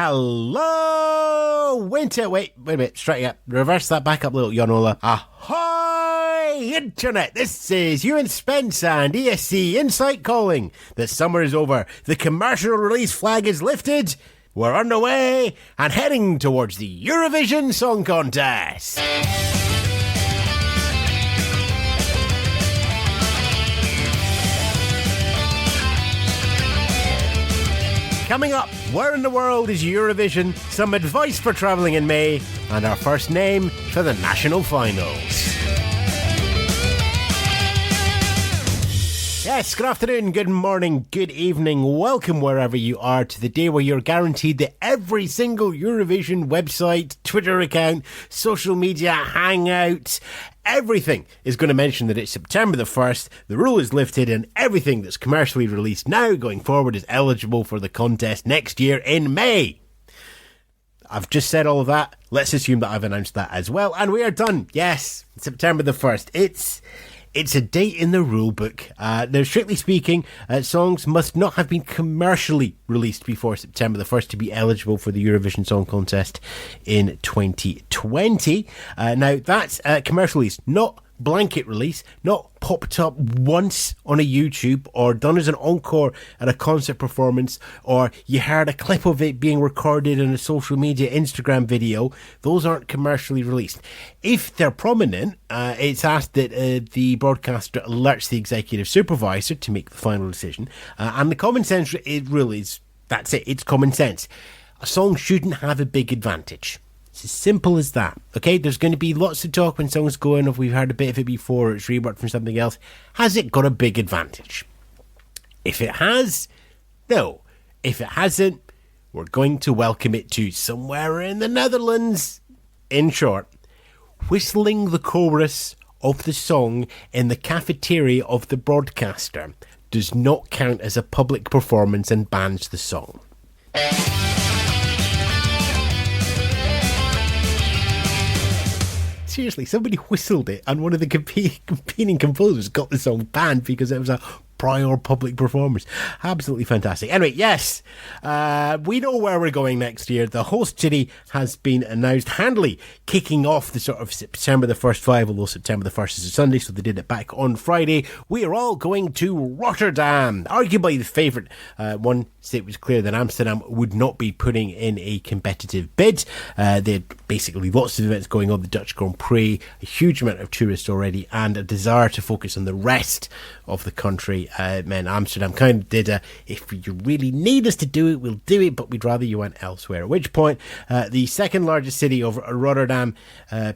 Hello, winter. Wait a minute. Straight up. Reverse that back up, little Yonola. Ahoy, Internet. This is Ewan Spence and ESC Insight calling. The summer is over. The commercial release flag is lifted. We're underway and heading towards the Eurovision Song Contest. Coming up, where in the world is Eurovision? Some advice for travelling in May, and our first name for the national finals. Yes, good afternoon, good morning, good evening. Welcome wherever you are to the day where you're guaranteed that every single Eurovision website, Twitter account, social media, hangout, everything is going to mention that it's September the 1st, the rule is lifted, and everything that's commercially released now going forward is eligible for the contest next year in May. I've just said all of that. Let's assume that I've announced that as well. And we are done. Yes, September the 1st. It's a date in the rule book. Now, strictly speaking, songs must not have been commercially released before September the 1st to be eligible for the Eurovision Song Contest in 2020. Now, that's commercial release, not blanket release, not popped up once on a YouTube or done as an encore at a concert performance, or you heard a clip of it being recorded in a social media Instagram video. Those aren't commercially released. If they're prominent, it's asked that the broadcaster alerts the executive supervisor to make the final decision. And the common sense rule is, that's it, it's common sense. A song shouldn't have a big advantage. It's as simple as that. Okay, there's going to be lots of talk when songs go in, if we've heard a bit of it before, it's reworked from something else. Has it got a big advantage? If it has, no. If it hasn't, we're going to welcome it to somewhere in the Netherlands. In short, whistling the chorus of the song in the cafeteria of the broadcaster does not count as a public performance and bans the song. Seriously, somebody whistled it and one of the competing composers got the song banned because it was a prior public performance. Absolutely fantastic. Anyway, yes, we know where we're going next year. The host city has been announced, handily kicking off the sort of September the 1st 5, although September the 1st is a Sunday, so they did it back on Friday. We are all going to Rotterdam, arguably the favourite. One state was clear that Amsterdam would not be putting in a competitive bid. They had basically lots of events going on, the Dutch Grand Prix, a huge amount of tourists already, and a desire to focus on the rest of the country. Man, Amsterdam kind of did if you really need us to do it, we'll do it, but we'd rather you went elsewhere. At which point, the second largest city of Rotterdam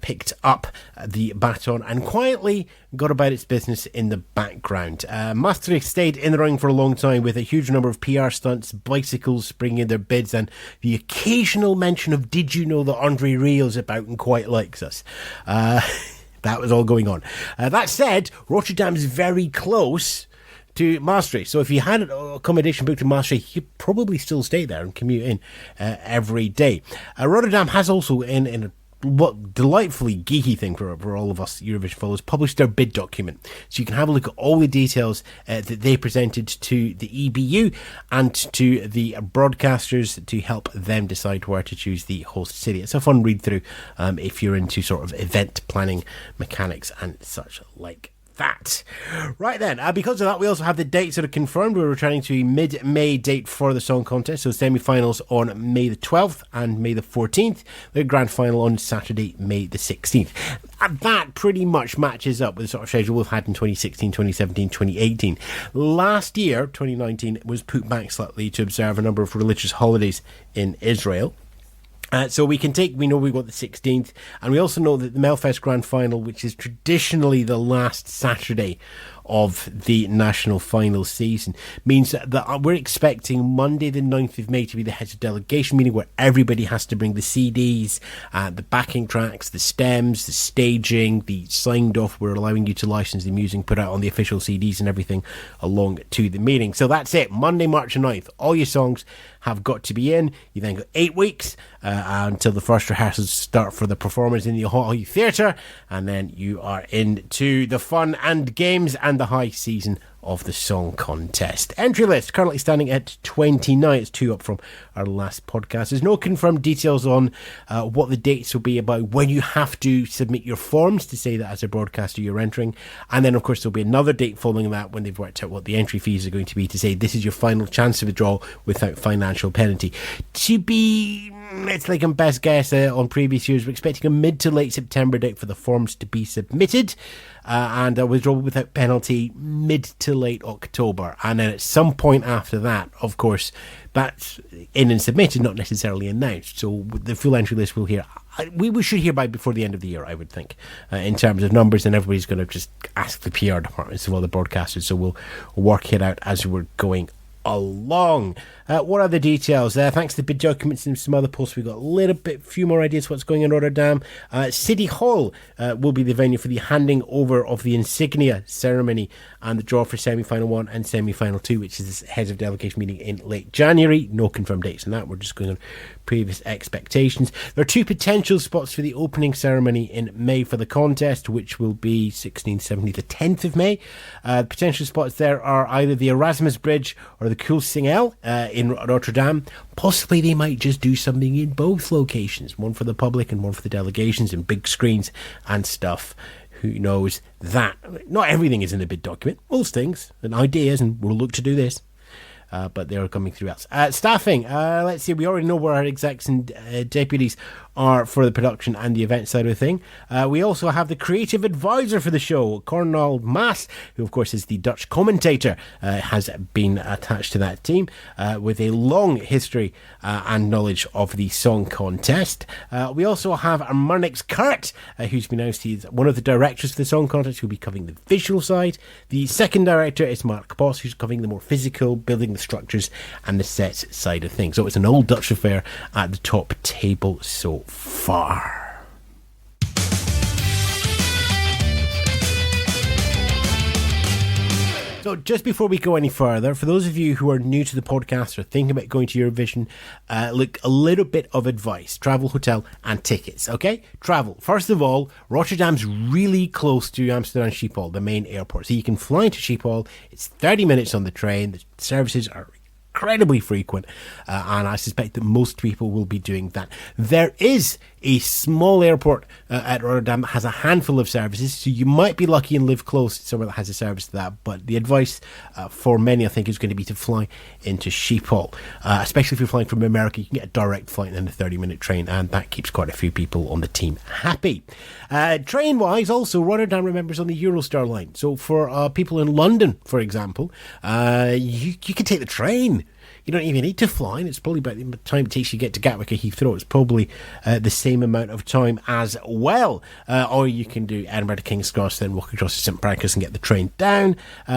picked up the baton and quietly got about its business in the background. Maastricht stayed in the running for a long time with a huge number of PR stunts, bicycles bringing in their bids, and the occasional mention of, did you know that Andre Rieu's about and quite likes us? That was all going on. That said, Rotterdam is very close to Maastricht, so if you had accommodation booked in Maastricht, you'd probably still stay there and commute in every day. Rotterdam has also, in a what delightfully geeky thing for all of us Eurovision followers, published their bid document, so you can have a look at all the details that they presented to the EBU and to the broadcasters to help them decide where to choose the host city. It's a fun read through if you're into sort of event planning mechanics and such like that. Right then, because of that, we also have the dates that are confirmed. We're returning to a mid-May date for the song contest, so semi-finals on May the 12th and May the 14th, the grand final on Saturday, May the 16th. And that pretty much matches up with the sort of schedule we've had in 2016, 2017, 2018. Last year, 2019, was put back slightly to observe a number of religious holidays in Israel. So we know we've got the 16th, and we also know that the Melfest Grand Final, which is traditionally the last Saturday of the national final season, means that we're expecting Monday the 9th of May to be the heads of delegation meeting, where everybody has to bring the CDs, the backing tracks, the stems, the staging, the signed off. We're allowing you to license the music, put out on the official CDs and everything along to the meeting. So that's it, Monday, March the 9th. All your songs have got to be in. You then got 8 weeks until the first rehearsals start for the performance in the Hall Theatre, and then you are into the fun and games and the high season of the Song Contest. Entry list currently standing at 29. It's 2 up from our last podcast. There's no confirmed details on what the dates will be about when you have to submit your forms to say that as a broadcaster you're entering. And then, of course, there'll be another date following that when they've worked out what the entry fees are going to be to say this is your final chance of a draw without financial penalty. It's like a best guess on previous years. We're expecting a mid to late September date for the forms to be submitted, and a withdrawal without penalty mid to late October. And then at some point after that, of course, that's in and submitted, not necessarily announced. So the full entry list we'll hear. We should hear by before the end of the year, I would think, in terms of numbers, and everybody's going to just ask the PR departments of all the broadcasters. So we'll work it out as we're going along. What are the details? Thanks to the bid documents and some other posts, we've got a few more ideas what's going on in Rotterdam. City Hall will be the venue for the handing over of the insignia ceremony and the draw for semi-final 1 and semi-final 2, which is the heads of delegation meeting in late January. No confirmed dates on that. We're just going on previous expectations. There are 2 potential spots for the opening ceremony in May for the contest, which will be 16th, 17th, the 10th of May. Potential spots there are either the Erasmus Bridge or the Koolsingel in Rotterdam. Possibly they might just do something in both locations, one for the public and one for the delegations, and big screens and stuff. Who knows that? Not everything is in the bid document. Most things and ideas, and we'll look to do this. But they are coming through else. Staffing. Let's see. We already know where our execs and deputies are for the production and the event side of the thing. We also have the creative advisor for the show, Cornel Maas, who of course is the Dutch commentator, has been attached to that team with a long history and knowledge of the Song Contest. We also have Marnix Kurt, who's been announced. He's one of the directors for the Song Contest, who'll be covering the visual side. The second director is Mark Bos, who's covering the more physical, building the structures and the sets side of things. So it's an old Dutch affair at the top table so far. So just before we go any further, for those of you who are new to the podcast or thinking about going to Eurovision, look, a little bit of advice. Travel, hotel and tickets, okay? Travel. First of all, Rotterdam's really close to Amsterdam Schiphol, the main airport. So you can fly into Schiphol. It's 30 minutes on the train. The services are incredibly frequent, and I suspect that most people will be doing that. There is a small airport at Rotterdam that has a handful of services, so you might be lucky and live close to somewhere that has a service to that, but the advice for many, I think, is going to be to fly into Schiphol, especially if you're flying from America. You can get a direct flight and then a 30-minute train, and that keeps quite a few people on the team happy. Train-wise, also, Rotterdam remembers on the Eurostar line, so for people in London, for example, you can take the train. You don't even need to fly, and it's probably about the time it takes you to get to Gatwick or Heathrow. It's probably the same amount of time as well. Or you can do Edinburgh to King's Cross, then walk across to St Pancras and get the train down,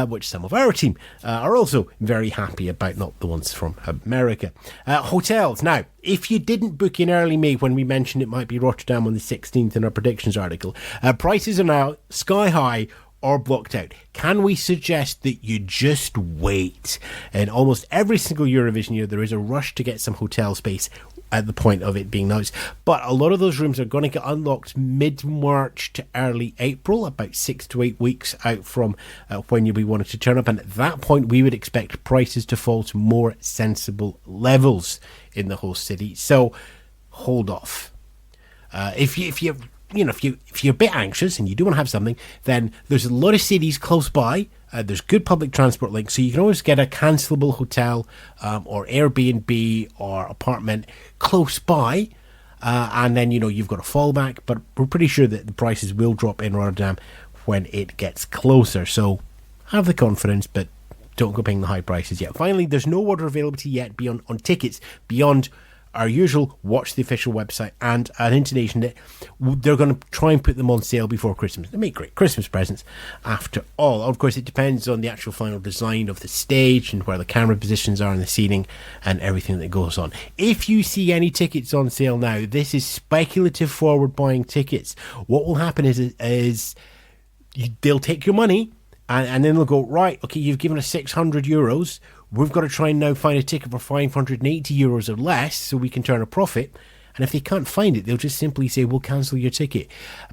which some of our team are also very happy about, not the ones from America. Hotels. Now, if you didn't book in early May when we mentioned it might be Rotterdam on the 16th in our predictions article, prices are now sky high or blocked out. Can we suggest that you just wait? In almost every single Eurovision year, there is a rush to get some hotel space at the point of it being announced. But a lot of those rooms are going to get unlocked mid-March to early April, about 6 to 8 weeks out from when you'll be wanting to turn up. And at that point, we would expect prices to fall to more sensible levels in the whole city. So hold off. If you're a bit anxious and you do want to have something, then there's a lot of cities close by. There's good public transport links, so you can always get a cancelable hotel or Airbnb or apartment close by, and then you've got a fallback. But we're pretty sure that the prices will drop in Rotterdam when it gets closer. So have the confidence, but don't go paying the high prices yet. Finally, there's no order availability yet on tickets beyond our usual watch the official website and an intonation that they're going to try and put them on sale before Christmas. They make great Christmas presents after all. Of course, it depends on the actual final design of the stage and where the camera positions are and the seating and everything that goes on. If you see any tickets on sale now, this is speculative forward buying tickets. What will happen is they'll take your money and then they'll go, right, okay, you've given us €600. We've got to try and now find a ticket for €580 or less so we can turn a profit. And if they can't find it, they'll just simply say, we'll cancel your ticket.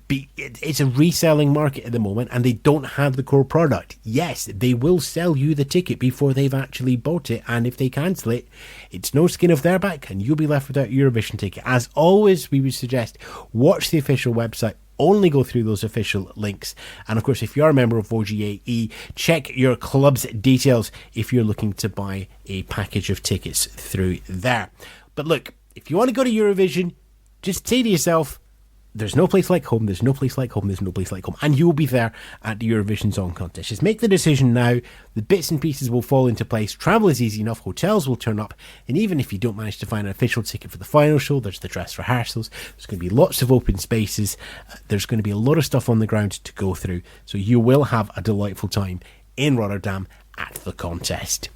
It's a reselling market at the moment, and they don't have the core product. Yes, they will sell you the ticket before they've actually bought it, and if they cancel it, it's no skin off their back, and you'll be left without your Eurovision ticket. As always, we would suggest watch the official website, only go through those official links, and of course, if you are a member of OGAE, check your club's details if you're looking to buy a package of tickets through there. But look, if you want to go to Eurovision, just say to yourself, there's no place like home, there's no place like home, there's no place like home. And you will be there at the Eurovision Song Contest. Just make the decision now. The bits and pieces will fall into place. Travel is easy enough. Hotels will turn up. And even if you don't manage to find an official ticket for the final show, there's the dress rehearsals. There's going to be lots of open spaces. There's going to be a lot of stuff on the ground to go through. So you will have a delightful time in Rotterdam at the contest.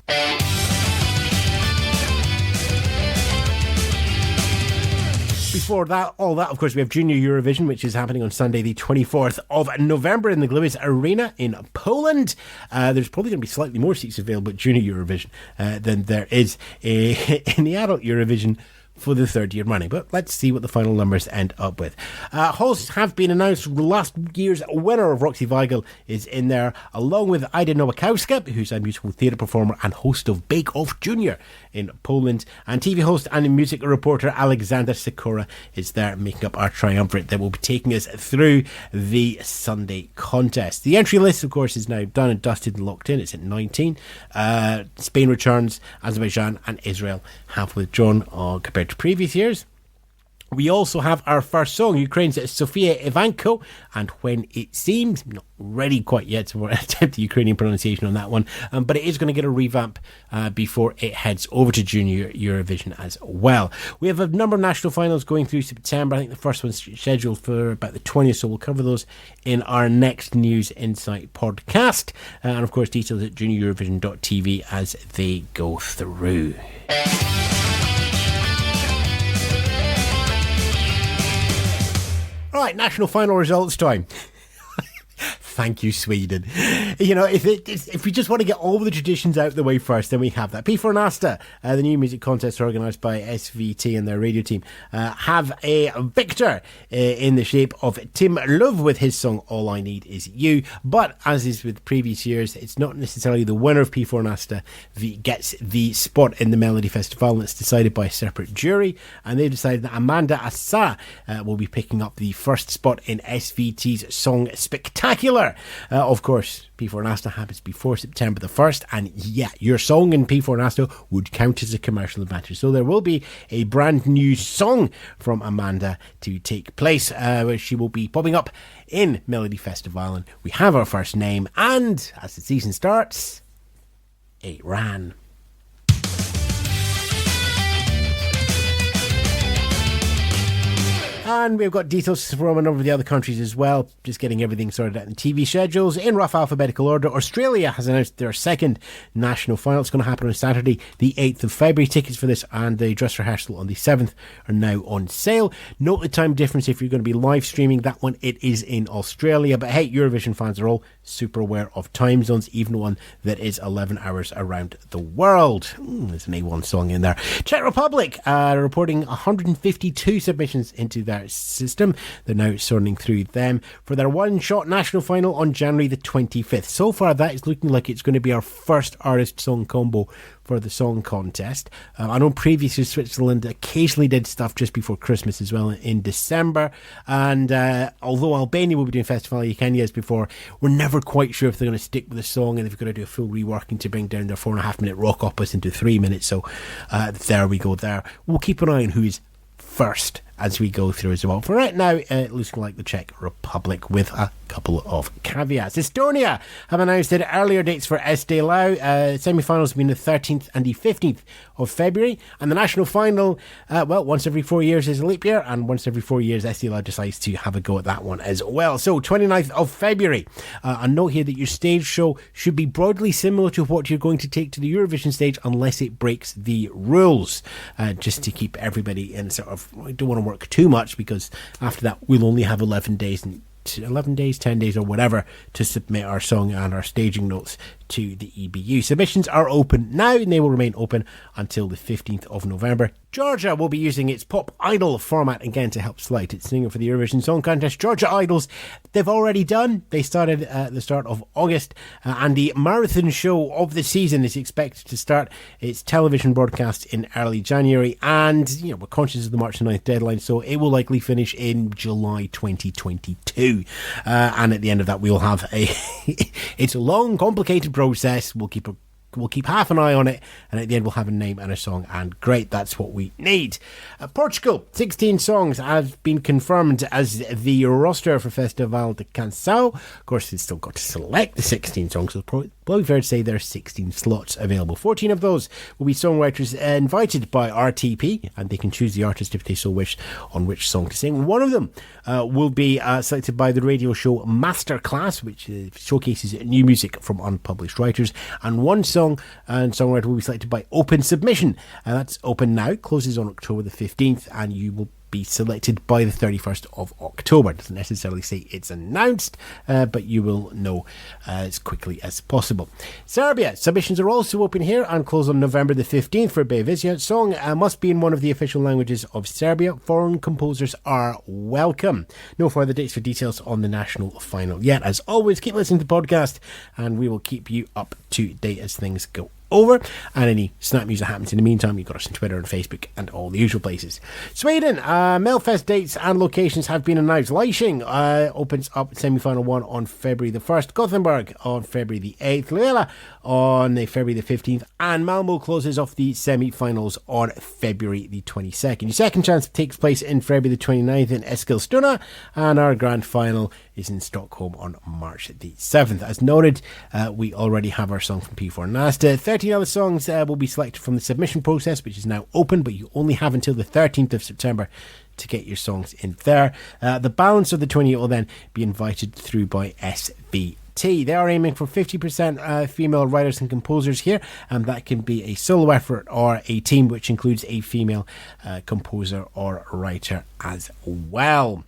Before that, all that, of course, we have Junior Eurovision, which is happening on Sunday, the 24th of November in the Gliwice Arena in Poland. There's probably going to be slightly more seats available at Junior Eurovision than there is in the Adult Eurovision for the third year running. But let's see what the final numbers end up with. Hosts have been announced. Last year's winner of Roxy Weigel is in there, along with Ida Nowakowska, who's a musical theatre performer and host of Bake Off Junior in Poland. And TV host and music reporter Alexander Sikora is there, making up our triumvirate that will be taking us through the Sunday contest. The entry list, of course, is now done and dusted and locked in. It's at 19. Spain returns, Azerbaijan and Israel have withdrawn compared to previous years. We also have our first song, Ukraine's Sofia Ivanko, and When It Seems. Not ready quite yet to attempt the Ukrainian pronunciation on that one, but it is going to get a revamp before it heads over to Junior Eurovision as well. We have a number of national finals going through September. I think the first one's scheduled for about the 20th, so we'll cover those in our next News Insight podcast. And of course, details at junioreurovision.tv as they go through. Right, national final results time. Thank you, Sweden. You know, if we just want to get all the traditions out of the way first, then we have that. P4 Nasta, the new music contest organised by SVT and their radio team, have a victor in the shape of Tim Love with his song All I Need Is You. But as is with previous years, it's not necessarily the winner of P4 Nasta that gets the spot in the Melody Festival, and it's decided by a separate jury. And they've decided that Amanda Assa will be picking up the first spot in SVT's Song Spectacular. Of course, P4 Nasta happens before September the 1st, and yeah, your song in P4 Nasta would count as a commercial advantage. So there will be a brand new song from Amanda to take place, where she will be popping up in Melody Festival, and we have our first name, and as the season starts, it ran. And we've got details from a number of the other countries as well, just getting everything sorted out in TV schedules. In rough alphabetical order, Australia has announced their second national final. It's going to happen on Saturday, the 8th of February. Tickets for this and the dress rehearsal on the 7th are now on sale. Note the time difference if you're going to be live streaming that one. It is in Australia. But hey, Eurovision fans are all super aware of time zones, even one that is 11 hours around the world. There's an A1 song in there. Czech Republic reporting 152 submissions into their system. They're now sorting through them for their one-shot national final on January the 25th. So far, that is looking like it's going to be our first artist-song combo for the song contest. I know previously Switzerland occasionally did stuff just before Christmas as well in December, and although Albania will be doing Festival of Kenya as before, we're never quite sure if they're going to stick with the song and if they're going to do a full reworking to bring down their 4.5 minute rock operas into 3 minutes. So there we go there. We'll keep an eye on who is first as we go through as well. For right now, it looks like the Czech Republic with a couple of caveats. Estonia have announced that earlier dates for SD Lau. Semi-finals will be the 13th and the 15th of February. And the national final, once every 4 years is a leap year, and once every 4 years SD Lau decides to have a go at that one as well. So 29th of February. A note here that your stage show should be broadly similar to what you're going to take to the Eurovision stage unless it breaks the rules, just to keep everybody in sort of, I don't want to work too much, because after that we'll only have 10 days or whatever to submit our song and our staging notes to the EBU. Submissions are open now and they will remain open until the 15th of November. Georgia will be using its Pop Idol format again to help select its singer for the Eurovision Song Contest. Georgia Idols, they've already done. They started at the start of August, and the marathon show of the season is expected to start its television broadcast in early January. And, we're conscious of the March 9th deadline, so it will likely finish in July 2022. And at the end of that, we'll have it's a long, complicated process. We'll keep half an eye on it, and at the end we'll have a name and a song, and great, that's what we need. Portugal, 16 songs have been confirmed as the roster for Festival de Canção. Of course, they've still got to select the 16 songs, so it's probably fair to say there are 16 slots available. 14 of those will be songwriters invited by RTP, and they can choose the artist if they so wish on which song to sing. One of them will be selected by the radio show Masterclass, which showcases new music from unpublished writers, and one song and songwriter will be selected by open submission. That's open now, closes on October the 15th, and you will be selected by the 31st of October. It doesn't necessarily say it's announced, but you will know as quickly as possible. Serbia, submissions are also open here and close on November the 15th for Beovizija. Song must be in one of the official languages of Serbia. Foreign composers are welcome. No further dates for details on the national final yet. As always, keep listening to the podcast and we will keep you up to date as things go over, and any snap news that happens in the meantime, you've got us on Twitter and Facebook and all the usual places. Sweden, Melfest dates and locations have been announced. Leishing opens up semi-final 1 on February the 1st, Gothenburg on February the 8th, Luela on February the 15th, and Malmo closes off the semi-finals on February the 22nd. Your second chance takes place in February the 29th in Eskilstuna, and our grand final is in Stockholm on March the 7th. As noted, we already have our song from P4 Nasta. 13 other songs will be selected from the submission process, which is now open, but you only have until the 13th of September to get your songs in there. The balance of the 28 will then be invited through by SVT. They are aiming for 50% female writers and composers here, and that can be a solo effort or a team, which includes a female composer or writer as well.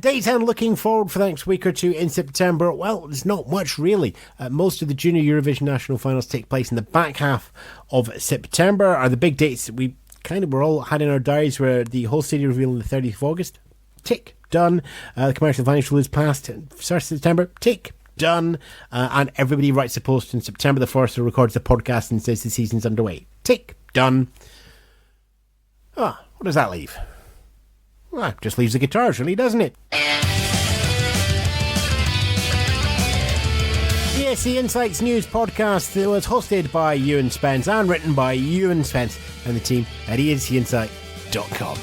Date and looking forward for the next week or two in September. Well, there's not much really. Most of the Junior Eurovision National Finals take place in the back half of September. Are the big dates that we were all had in our diaries were the whole city reveal on the 30th of August. Tick, done. The commercial financial is passed. 1st of September, tick, done. And everybody writes a post on September the 1st or records a podcast and says the season's underway. Tick, done. What does that leave? Well, just leaves the guitars, really, doesn't it? ESC Insight's news podcast was hosted by Ewan Spence and written by Ewan Spence and the team at escinsight.com.